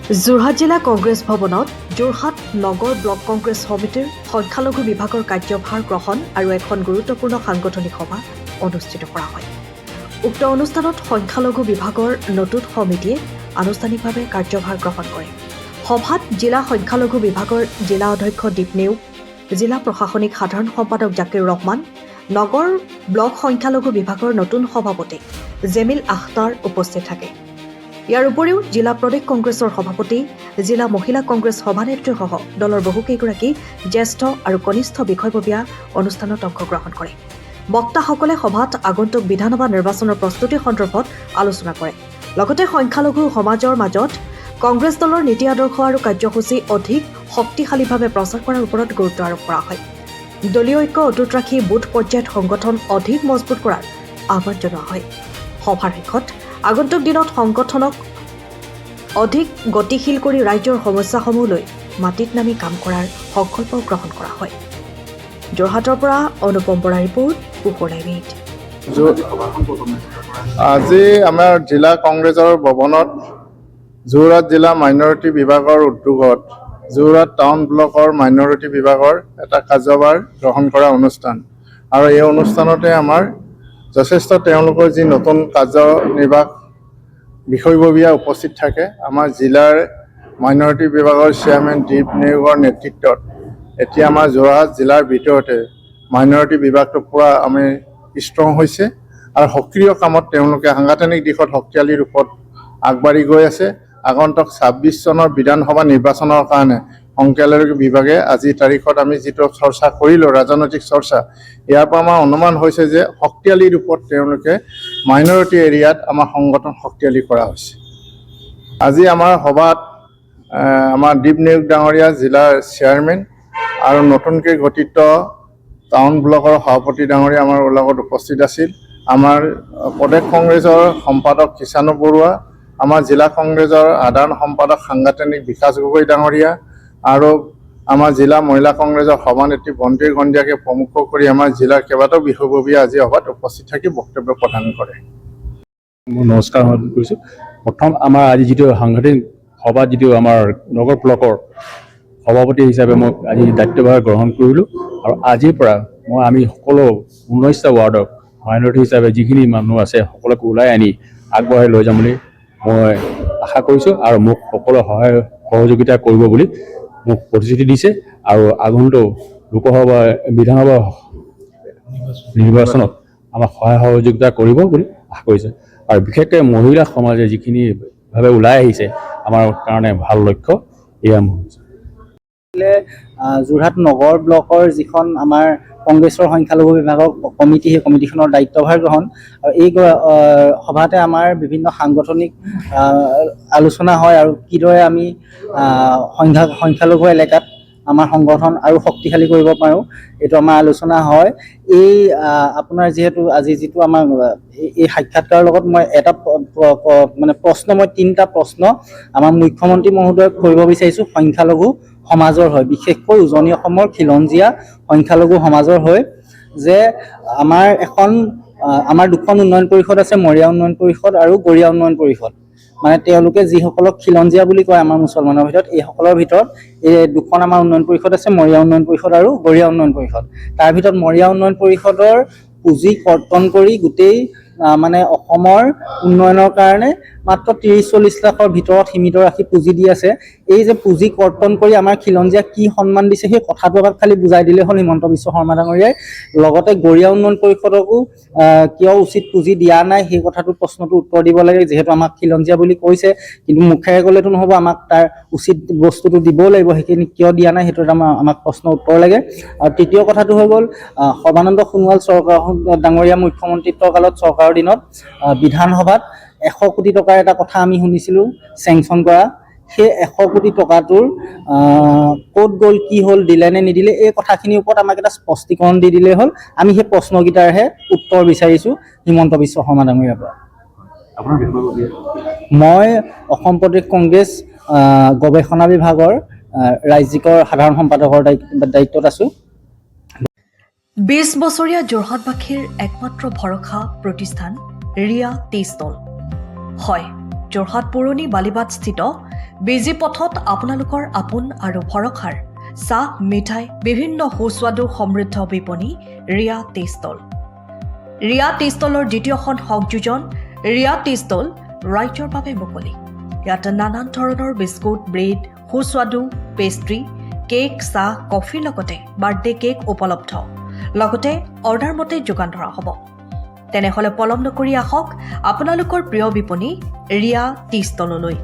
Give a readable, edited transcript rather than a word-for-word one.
যোৰহাট জিলা কংগ্ৰেছ ভৱনত যোৰহাট নগৰ ব্লক কংগ্ৰেছ সমিতিৰ সংখ্যালঘু বিভাগৰ কাৰ্যভাৰ গ্ৰহণ আৰু এখন গুৰুত্বপূৰ্ণ সাংগঠনিক সভা অনুষ্ঠিত কৰা হয়। উক্ত অনুষ্ঠানত সংখ্যালঘু বিভাগৰ নতুন সমিতিয়ে আনুষ্ঠানিকভাৱে কাৰ্যভাৰ গ্ৰহণ কৰে। সভাত জিলা সংখ্যালঘু বিভাগৰ জিলা অধ্যক্ষ দীপ নেওগ, জিলা প্ৰশাসনিক সাধাৰণ সম্পাদক জাকিৰ ৰহমান, নগৰ ব্লক সংখ্যালঘু বিভাগৰ নতুন সভাপতি জেমিল আখতাৰ উপস্থিত থাকে। ইয়াৰ উপৰিও জিলা প্ৰদেশ কংগ্ৰেছৰ সভাপতি, জিলা মহিলা কংগ্ৰেছ সভানেত্ৰীসহ দলৰ বহুকেইগৰাকী জ্যেষ্ঠ আৰু কনিষ্ঠ বিষয়ববীয়া অনুষ্ঠানত অংশগ্ৰহণ কৰে। বক্তাসকলে সভাত আগন্তুক বিধানসভা নিৰ্বাচনৰ প্ৰস্তুতি সন্দৰ্ভত আলোচনা কৰে। লগতে সংখ্যালঘু সমাজৰ মাজত কংগ্ৰেছ দলৰ নীতি আদৰ্শ আৰু কাৰ্যসূচী অধিক শক্তিশালীভাৱে প্ৰচাৰ কৰাৰ ওপৰত গুৰুত্ব আৰোপ কৰা হয়। দলীয় ঐক্য অটুট ৰাখি বুথ পৰ্যায়ত সংগঠন অধিক মজবুত কৰাৰ আহ্বান জনোৱা হয়। সভাৰ শেষত আগন্তুক দিনত সংগঠনক অধিক গতিশীল কৰি ৰাজ্যৰ সমস্যাসমূহ লৈ মাটিত নামি কাম কৰাৰ সংকল্প গ্ৰহণ কৰা হয়। যোৰহাটৰ পৰা অনুপম বৰা ৰিপৰ্ট, পুখুৰ লাইভ। আজি আমাৰ জিলা কংগ্ৰেছৰ ভৱনত যোৰহাট জিলা মাইনৰিটি বিভাগৰ উদ্যোগত যোৰহাট টাউন ব্লকৰ মাইনৰিটি বিভাগৰ এটা কাৰ্যভাৰ গ্ৰহণ কৰা অনুষ্ঠান, আৰু এই অনুষ্ঠানতে আমাৰ যথেষ্ট তেওঁলোকৰ যি নতুন কাৰ্যনিৰ্বাহ বিষয়ববীয়া উপস্থিত থাকে। আমাৰ জিলাৰ মাইনৰিটি বিভাগৰ চেয়াৰমেন দীপ নেওগৰ নেতৃত্বত এতিয়া আমাৰ যোৰহাট জিলাৰ ভিতৰতে মাইনৰিটি বিভাগটো পূৰা আমি ষ্ট্ৰং হৈছে আৰু সক্ৰিয় কামত তেওঁলোকে সাংগঠনিক দিশত শক্তিশালী ৰূপত আগবাঢ়ি গৈ আছে। আগন্তুক ২৬ চনৰ বিধানসভা নিৰ্বাচনৰ কাৰণে সংখ্যালঘু বিভাগে আজিৰ তাৰিখত আমি যিটো চৰ্চা কৰিলোঁ, ৰাজনৈতিক চৰ্চা, ইয়াৰ পৰা আমাৰ অনুমান হৈছে যে শক্তিশালী ৰূপত তেওঁলোকে মাইনৰিটি এৰিয়াত আমাৰ সংগঠন শক্তিশালী কৰা হৈছে। আজি আমাৰ সভাত আমাৰ দীপ নেওগ ডাঙৰীয়া জিলাৰ চেয়াৰমেন আৰু নতুনকৈ গঠিত টাউন ব্লকৰ সভাপতি ডাঙৰীয়া আমাৰ লগত উপস্থিত আছিল। আমাৰ প্ৰদেশ কংগ্ৰেছৰ সম্পাদক কিষাণু বৰুৱা, আমাৰ জিলা কংগ্ৰেছৰ সাধাৰণ সম্পাদক সাংগঠনিক বিকাশ গগৈ ডাঙৰীয়া আৰু আমাৰ জিলা মহিলা কংগ্ৰেছৰ সভানেত্ৰী বন্তি গণ্ডিয়াকে প্ৰমুখ কৰি আমাৰ জিলাৰ কেইবাটাও বিষয়ববীয়া আজি সভাত উপস্থিত থাকি বক্তব্য প্ৰদান কৰে। মই নমস্কাৰ কৰিছোঁ। প্ৰথম আমাৰ আজি যিটো সাংগঠনিক সভাত যিটো আমাৰ নগৰ ব্লকৰ সভাপতি হিচাপে মই আজি দায়িত্বভাৰ গ্ৰহণ কৰিলোঁ, আৰু আজিৰ পৰা আমি সকলো 19টা ৱাৰ্ডক মাইনৰিটি হিচাপে যিখিনি মানুহ আছে সকলোকে ওলাই আনি আগবঢ়াই লৈ যাম বুলি মই আশা কৰিছোঁ, আৰু মোক সকলো সহায় সহযোগিতা কৰিব বুলি মোক প্ৰতিশ্ৰুতি দিছে, আৰু আগন্তুক লোকসভা বিধানসভা নিৰ্বাচনত আমাক সহায় সহযোগিতা কৰিব বুলি আশা কৰিছে। আৰু বিশেষকৈ মহিলা সমাজে যিখিনিভাৱে ওলাই আহিছে আমাৰ কাৰণে ভাল লক্ষ্য, এয়া মোৰ যোৰহাট নগৰ ব্লকৰ যিখন আমাৰ কংগ্ৰেছৰ সংখ্যালঘু বিভাগৰ কমিটি, সেই কমিটিখনৰ দায়িত্বভাৰ গ্ৰহণ, আৰু এই সভাতে আমাৰ বিভিন্ন সাংগঠনিক আলোচনা হয় আৰু কিদৰে আমি সংখ্যালঘু এলেকাত আমাৰ সংগঠন আৰু শক্তিশালী কৰিব পাৰোঁ, এইটো আমাৰ আলোচনা হয়। এই আপোনাৰ যিহেতু আজি যিটো আমাৰ এই সাক্ষাৎকাৰৰ লগত মই এটা মানে প্ৰশ্ন, মই 3টা প্ৰশ্ন আমাৰ মুখ্যমন্ত্ৰী মহোদয়ক কৰিব বিচাৰিছোঁ সংখ্যালঘু সমাজৰ হৈ, বিশেষকৈ উজনি অসমৰ খিলঞ্জীয়া সংখ্যালঘু সমাজৰ হৈ, যে আমাৰ দুখন উন্নয়ন পৰিষদ আছে, মৰিয়া উন্নয়ন পৰিষদ আৰু গড়িয়া উন্নয়ন পৰিষদ। মানে তেওঁলোকে যিসকলক খিলঞ্জীয়া বুলি কয় আমাৰ মুছলমানৰ ভিতৰত, এইসকলৰ ভিতৰত এই দুখন আমাৰ উন্নয়ন পৰিষদ আছে, মৰিয়া উন্নয়ন পৰিষদ আৰু গড়িয়া উন্নয়ন পৰিষদ। তাৰ ভিতৰত মৰিয়া উন্নয়ন পৰিষদৰ পুঁজি কৰ্তন কৰি গোটেই মানে অসমৰ উন্নয়নৰ কাৰণে মাত্ৰ ৩০-৪০ লাখৰ ভিতৰত সীমিত ৰাখি পুঁজি দি আছে। এই যে পুঁজি কৰ্তন কৰি আমাৰ খিলঞ্জীয়াক কি সন্মান দিছে, সেই কথাটো এবাৰ খালি বুজাই দিলে হ'ল হিমন্ত বিশ্ব শৰ্মা ডাঙৰীয়াই। লগতে গড়িয়া উন্নয়ন পৰিষদকো কিয় উচিত পুঁজি দিয়া নাই, সেই কথাটো প্ৰশ্নটো উত্তৰ দিব লাগে। যিহেতু আমাক খিলঞ্জীয়া বুলি কৈছে, কিন্তু মুখেৰে ক'লেতো নহ'ব, আমাক তাৰ উচিত বস্তুটো দিবও লাগিব। সেইখিনি কিয় দিয়া নাই, সেইটো আমাক প্ৰশ্ন উত্তৰ লাগে। আৰু তৃতীয় কথাটো হৈ গ'ল, সৰ্বানন্দ সোণোৱাল চৰকাৰ ডাঙৰীয়া মুখ্যমন্ত্ৰীত্বৰ কালত চৰকাৰৰ দিনত বিধানসভাত 100 কোটি টকাৰ এটা কথা আমি শুনিছিলোঁ চেংচন কৰা। সেই 100 কোটি টকাটোৰ ক'ত গ'ল, কি হ'ল, দিলে নে নিদিলে, এই কথাখিনিৰ ওপৰত আমাক এটা স্পষ্টীকৰণ দি দিলেই হ'ল। আমি সেই প্ৰশ্নকেইটাৰহে উত্তৰ বিচাৰিছোঁ হিমন্ত বিশ্ব শৰ্মা ডাঙৰীয়াৰ পৰা। মই অসম প্ৰদেশ কংগ্ৰেছ গৱেষণা বিভাগৰ ৰাজ্যিকৰ সাধাৰণ সম্পাদকৰ দায়িত্বত আছোঁ। 20 বছৰীয়া যোৰহাটবাসীৰ একমাত্ৰ ভৰসা প্ৰতিষ্ঠান ৰিয়া টি ষ্টল। হয়, যোৰহাট পুৰণি বালিবাটস্থিত বিজি পথত আপোনালোকৰ আপোন আৰু ভৰসাৰ চাহ মিঠাই বিভিন্ন সুস্বাদু সমৃদ্ধ বিপণী Riya tea stall. Riya tea ষ্টলৰ দ্বিতীয়খন সংযোজন ৰিয়া টি ষ্টল ৰাইজৰ বাবে মুকলি। ইয়াত নানান ধৰণৰ বিস্কুট, ব্ৰেড, সুস্বাদু পেষ্ট্ৰি, কেক, চাহ, কফিৰ লগতে বাৰ্থডে কেক উপলব্ধ। লগতে অৰ্ডাৰ মতে যোগান ধৰা হ'ব। তেনেহ'লে পলম নকৰি আহক আপোনালোকৰ প্ৰিয় বিপণী ৰিয়া টি ষ্টললৈ।